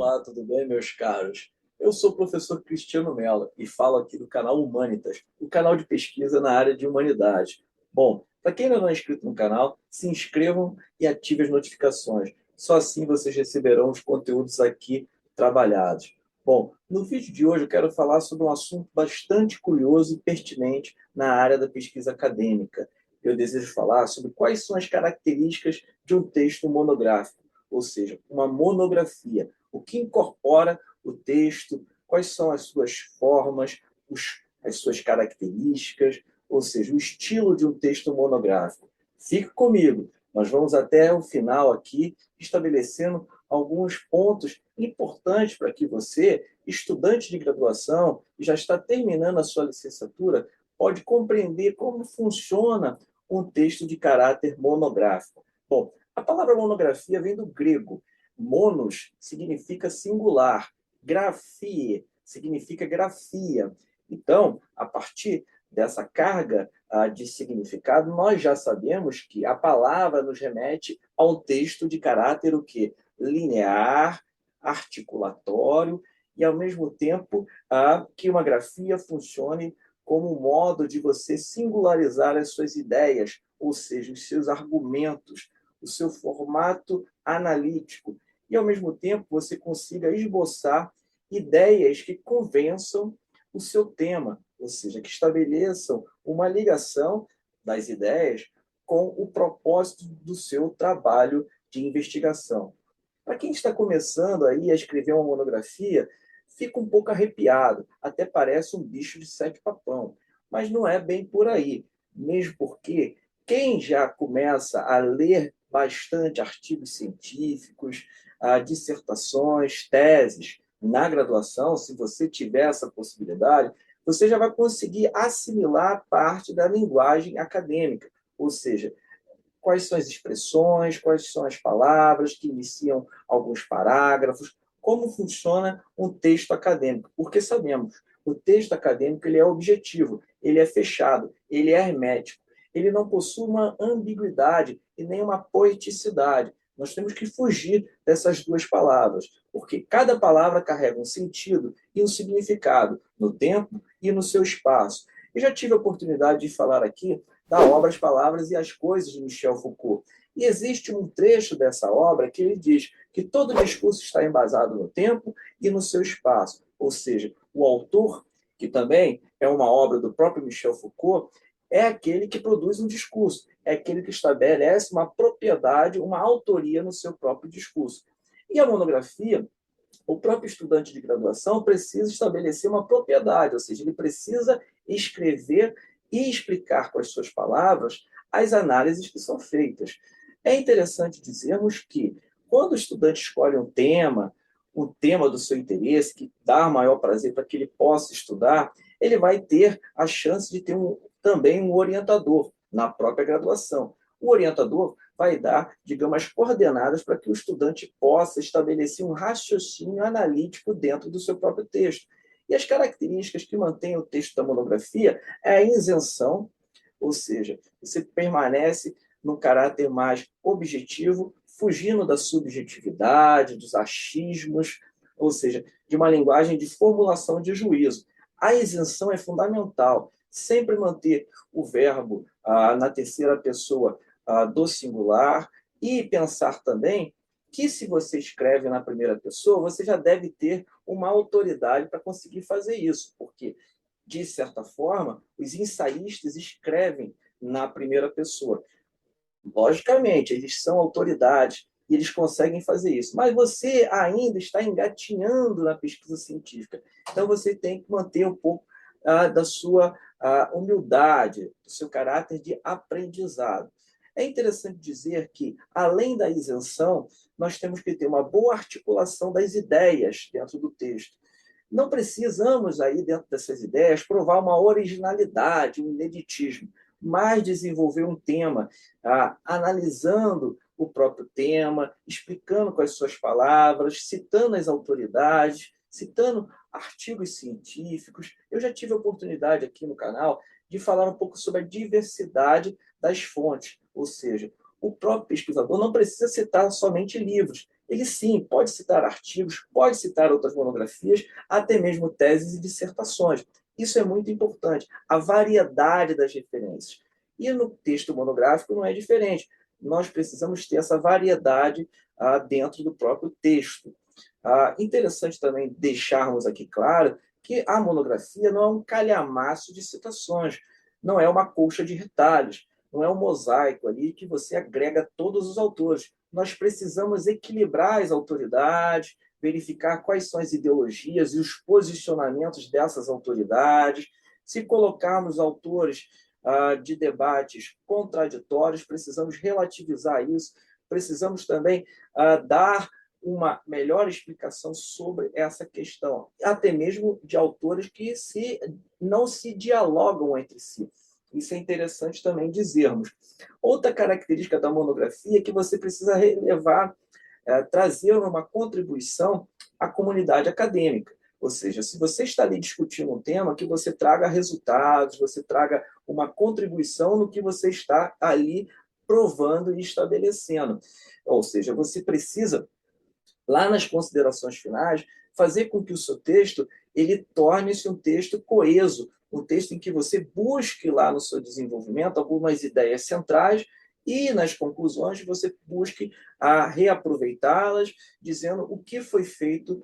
Olá, tudo bem, meus caros? Eu sou o professor Cristiano Mello e falo aqui do canal Humanitas, o canal de pesquisa na área de humanidade. Bom, para quem ainda não é inscrito no canal, se inscrevam e ativem as notificações. Só assim vocês receberão os conteúdos aqui trabalhados. Bom, no vídeo de hoje eu quero falar sobre um assunto bastante curioso e pertinente na área da pesquisa acadêmica. Eu desejo falar sobre quais são as características de um texto monográfico, ou seja, uma monografia. O que incorpora o texto, quais são as suas formas, as suas características, ou seja, o estilo de um texto monográfico. Fique comigo, nós vamos até o final aqui, estabelecendo alguns pontos importantes para que você, estudante de graduação, que já está terminando a sua licenciatura, pode compreender como funciona um texto de caráter monográfico. Bom, a palavra monografia vem do grego. Monos significa singular, grafie significa grafia. Então, a partir dessa carga de significado, nós já sabemos que a palavra nos remete a um texto de caráter o quê? Linear, articulatório e, ao mesmo tempo, que uma grafia funcione como um modo de você singularizar as suas ideias, ou seja, os seus argumentos, o seu formato analítico, e, ao mesmo tempo, você consiga esboçar ideias que convençam o seu tema, ou seja, que estabeleçam uma ligação das ideias com o propósito do seu trabalho de investigação. Para quem está começando aí a escrever uma monografia, fica um pouco arrepiado, até parece um bicho de sete papão, mas não é bem por aí, mesmo porque quem já começa a ler bastante artigos científicos, dissertações, teses na graduação, se você tiver essa possibilidade, você já vai conseguir assimilar parte da linguagem acadêmica, ou seja, quais são as expressões, quais são as palavras que iniciam alguns parágrafos, como funciona um texto acadêmico, porque sabemos, o texto acadêmico ele é objetivo, ele é fechado, ele é hermético, ele não possui uma ambiguidade e nem uma poeticidade. Nós temos que fugir dessas duas palavras, porque cada palavra carrega um sentido e um significado no tempo e no seu espaço. Eu já tive a oportunidade de falar aqui da obra As Palavras e as Coisas, de Michel Foucault. E existe um trecho dessa obra que ele diz que todo discurso está embasado no tempo e no seu espaço. Ou seja, o autor, que também é uma obra do próprio Michel Foucault, é aquele que produz um discurso, é aquele que estabelece uma propriedade, uma autoria no seu próprio discurso. E a monografia, o próprio estudante de graduação precisa estabelecer uma propriedade, ou seja, ele precisa escrever e explicar com as suas palavras as análises que são feitas. É interessante dizermos que, quando o estudante escolhe um tema do seu interesse, que dá maior prazer para que ele possa estudar, ele vai ter a chance de ter também um orientador na própria graduação. O orientador vai dar, digamos, as coordenadas para que o estudante possa estabelecer um raciocínio analítico dentro do seu próprio texto. E as características que mantêm o texto da monografia é a isenção, ou seja, você permanece num caráter mais objetivo, fugindo da subjetividade, dos achismos, ou seja, de uma linguagem de formulação de juízo. A isenção é fundamental. Sempre manter o verbo na terceira pessoa do singular e pensar também que, se você escreve na primeira pessoa, você já deve ter uma autoridade para conseguir fazer isso, porque, de certa forma, os ensaístas escrevem na primeira pessoa. Logicamente, eles são autoridades e eles conseguem fazer isso, mas você ainda está engatinhando na pesquisa científica, então você tem que manter um pouco da sua humildade, do seu caráter de aprendizado. É interessante dizer que, além da isenção, nós temos que ter uma boa articulação das ideias dentro do texto. Não precisamos, aí, dentro dessas ideias, provar uma originalidade, um ineditismo, mas desenvolver um tema, analisando o próprio tema, explicando com as suas palavras, citando as autoridades, citando artigos científicos. Eu já tive a oportunidade aqui no canal de falar um pouco sobre a diversidade das fontes, ou seja, o próprio pesquisador não precisa citar somente livros, ele sim pode citar artigos, pode citar outras monografias, até mesmo teses e dissertações. Isso é muito importante, a variedade das referências. E no texto monográfico não é diferente. Nós precisamos ter essa variedade dentro do próprio texto. Interessante também deixarmos aqui claro que a monografia não é um calhamaço de citações, não é uma colcha de retalhos, não é um mosaico ali que você agrega todos os autores. Nós precisamos equilibrar as autoridades, verificar quais são as ideologias e os posicionamentos dessas autoridades. Se colocarmos autores de debates contraditórios, precisamos relativizar isso, precisamos também dar uma melhor explicação sobre essa questão, até mesmo de autores que não se dialogam entre si. Isso é interessante também dizermos. Outra característica da monografia é que você precisa relevar, trazer uma contribuição à comunidade acadêmica. Ou seja, se você está ali discutindo um tema, que você traga resultados, você traga uma contribuição no que você está ali provando e estabelecendo. Ou seja, você precisa, lá nas considerações finais, fazer com que o seu texto ele torne-se um texto coeso, um texto em que você busque lá no seu desenvolvimento algumas ideias centrais e nas conclusões você busque reaproveitá-las, dizendo o que foi feito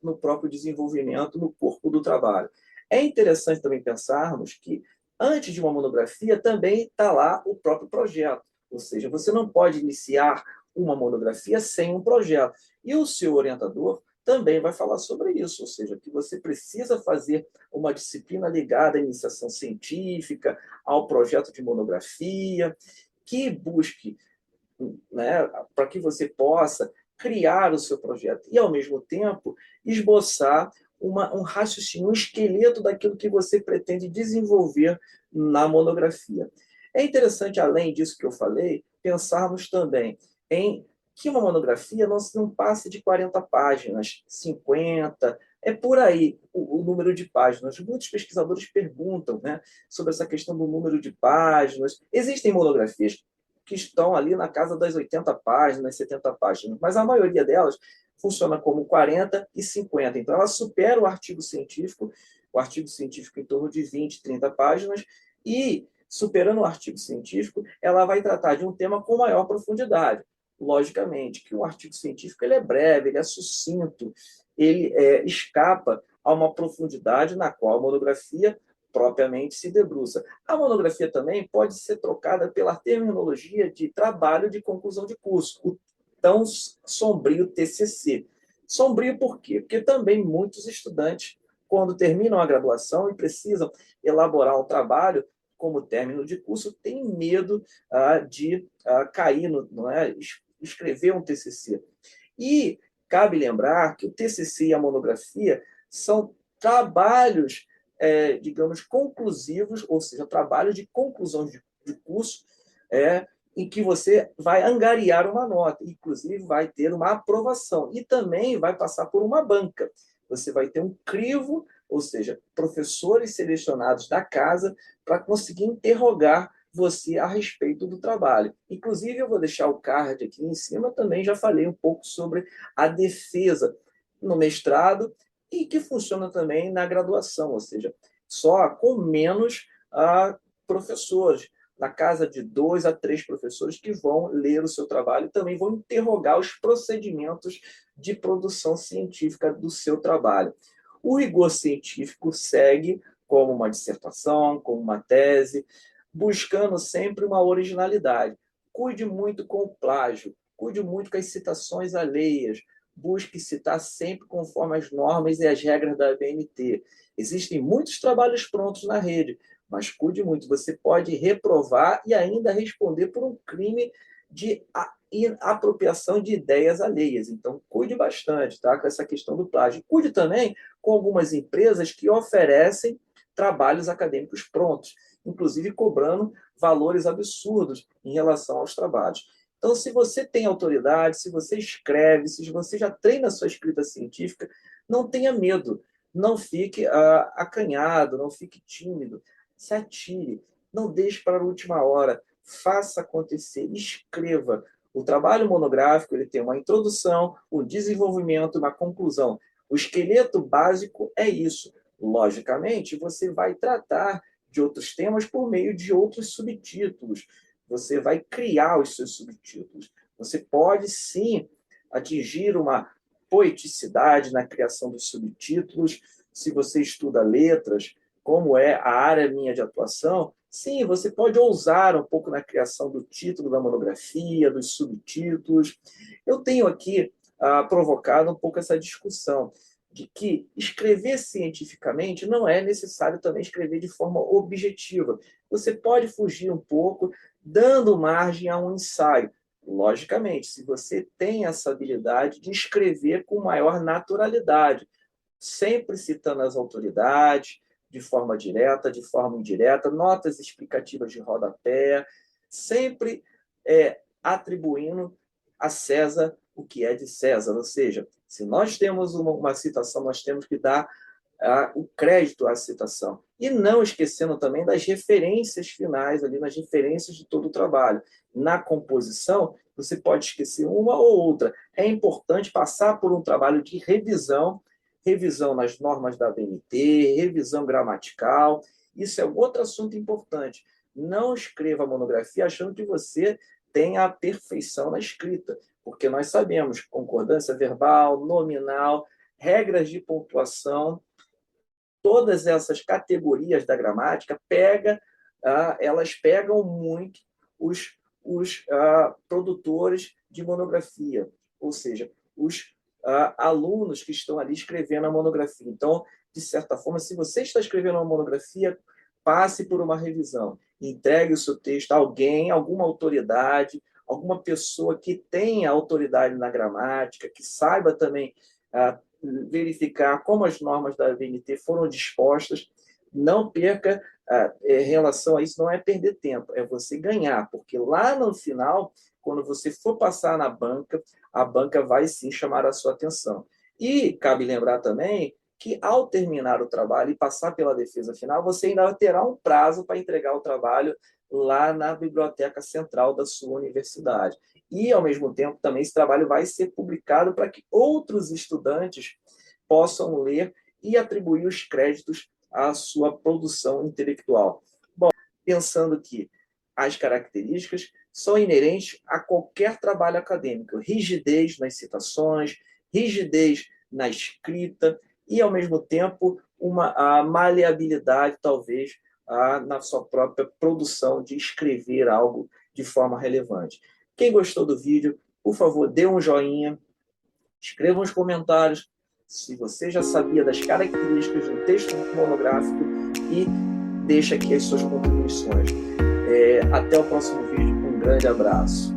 no próprio desenvolvimento, no corpo do trabalho. É interessante também pensarmos que antes de uma monografia também está lá o próprio projeto, ou seja, você não pode iniciar uma monografia sem um projeto. E o seu orientador também vai falar sobre isso, ou seja, que você precisa fazer uma disciplina ligada à iniciação científica, ao projeto de monografia, que busque, né, para que você possa criar o seu projeto e, ao mesmo tempo, esboçar um raciocínio, um esqueleto daquilo que você pretende desenvolver na monografia. É interessante, além disso que eu falei, pensarmos também em que uma monografia não passe de 40 páginas, 50, é por aí o número de páginas. Muitos pesquisadores perguntam, né, sobre essa questão do número de páginas. Existem monografias que estão ali na casa das 80 páginas, 70 páginas, mas a maioria delas funciona como 40 e 50. Então, ela supera o artigo científico em torno de 20, 30 páginas, e, superando o artigo científico, ela vai tratar de um tema com maior profundidade. Logicamente que o artigo científico ele é breve, ele é sucinto, ele escapa a uma profundidade na qual a monografia propriamente se debruça. A monografia também pode ser trocada pela terminologia de trabalho de conclusão de curso, o tão sombrio TCC. Sombrio por quê? Porque também muitos estudantes, quando terminam a graduação e precisam elaborar um trabalho como término de curso, têm medo de cair, não é? Escrever um TCC. E cabe lembrar que o TCC e a monografia são trabalhos, digamos, conclusivos, ou seja, trabalhos de conclusão de curso, em que você vai angariar uma nota, inclusive vai ter uma aprovação e também vai passar por uma banca. Você vai ter um crivo, ou seja, professores selecionados da casa para conseguir interrogar você a respeito do trabalho. Inclusive, eu vou deixar o card aqui em cima, também já falei um pouco sobre a defesa no mestrado e que funciona também na graduação, ou seja, só com menos professores, na casa de 2 a 3 professores que vão ler o seu trabalho e também vão interrogar os procedimentos de produção científica do seu trabalho. O rigor científico segue como uma dissertação, como uma tese, buscando sempre uma originalidade. Cuide muito com o plágio, cuide muito com as citações alheias, busque citar sempre conforme as normas e as regras da ABNT. Existem muitos trabalhos prontos na rede, mas cuide muito, você pode reprovar e ainda responder por um crime de apropriação de ideias alheias. Então, cuide bastante, tá, com essa questão do plágio. Cuide também com algumas empresas que oferecem trabalhos acadêmicos prontos, inclusive cobrando valores absurdos em relação aos trabalhos. Então, se você tem autoridade, se você escreve, se você já treina a sua escrita científica, não tenha medo, não fique acanhado, não fique tímido, se atire, não deixe para a última hora, faça acontecer, escreva. O trabalho monográfico ele tem uma introdução, um desenvolvimento, uma conclusão. O esqueleto básico é isso. Logicamente, você vai tratar de outros temas por meio de outros subtítulos. Você vai criar os seus subtítulos. Você pode, sim, atingir uma poeticidade na criação dos subtítulos. Se você estuda letras, como é a área minha de atuação, sim, você pode ousar um pouco na criação do título da monografia, dos subtítulos. Eu tenho aqui provocado um pouco essa discussão de que escrever cientificamente não é necessário também escrever de forma objetiva. Você pode fugir um pouco, dando margem a um ensaio. Logicamente, se você tem essa habilidade de escrever com maior naturalidade, sempre citando as autoridades, de forma direta, de forma indireta, notas explicativas de rodapé, sempre atribuindo a César o que é de César. Ou seja, se nós temos uma citação, nós temos que dar o crédito à citação. E não esquecendo também das referências finais, ali nas referências de todo o trabalho. Na composição, você pode esquecer uma ou outra. É importante passar por um trabalho de revisão nas normas da ABNT, revisão gramatical. Isso é outro assunto importante. Não escreva a monografia achando que você tem a perfeição na escrita, porque nós sabemos concordância verbal, nominal, regras de pontuação, todas essas categorias da gramática elas pegam muito os produtores de monografia, ou seja, os alunos que estão ali escrevendo a monografia. Então, de certa forma, se você está escrevendo uma monografia, passe por uma revisão, entregue o seu texto a alguém, alguma autoridade, alguma pessoa que tenha autoridade na gramática, que saiba também verificar como as normas da ABNT foram dispostas. Não perca em relação a isso, não é perder tempo, é você ganhar, porque lá no final, quando você for passar na banca, a banca vai sim chamar a sua atenção. E cabe lembrar também que, ao terminar o trabalho e passar pela defesa final, você ainda terá um prazo para entregar o trabalho lá na biblioteca central da sua universidade. E, ao mesmo tempo, também esse trabalho vai ser publicado para que outros estudantes possam ler e atribuir os créditos à sua produção intelectual. Bom, pensando que as características são inerentes a qualquer trabalho acadêmico. Rigidez nas citações, rigidez na escrita e, ao mesmo tempo, a maleabilidade, talvez, na sua própria produção de escrever algo de forma relevante. Quem gostou do vídeo, por favor, dê um joinha, escreva nos comentários se você já sabia das características do texto monográfico e deixa aqui as suas contribuições. Até o próximo vídeo. Um grande abraço.